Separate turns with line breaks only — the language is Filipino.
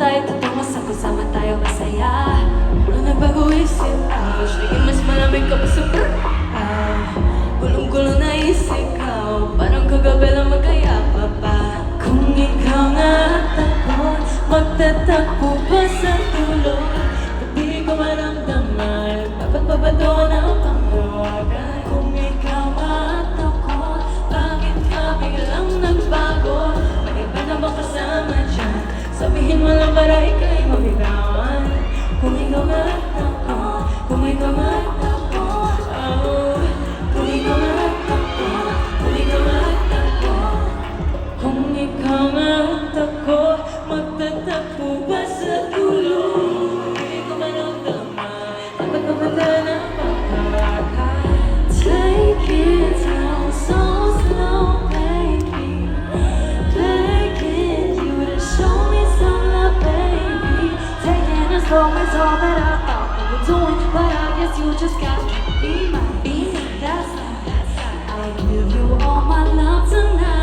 tayo tutungo sa kusama tayo masaya. Nung nagbago isip ako, siya'y mas malamig ka pa sa gulong-gulo na isip ko, parang kagabi lang magkayapa pa. Kung ikaw nga at ako, magtatakbo ba sa dulo? Di ko maramdaman, dapat babato ng panghawagan. Kung ikaw nga at ako, bakit ka biglang nagbago? May iba na ba kasama dyan? Sabihin mo lang para ika'y mabigawan. Kung ikaw nga at ako, kung ikaw nga at ako, oh. Kung ikaw nga at ako, kung ikaw nga at ako, kung ikaw nga at ako, magtatakbo ba sa dulo? Hindi ko maramdaman, dapat bababa ng pagkakay. Take it slow, so slow, baby. Begging you to show me some love, baby. Taking it slow is all that I thought we were doing, but I guess you just got to be my, that's I'll give you all my love tonight.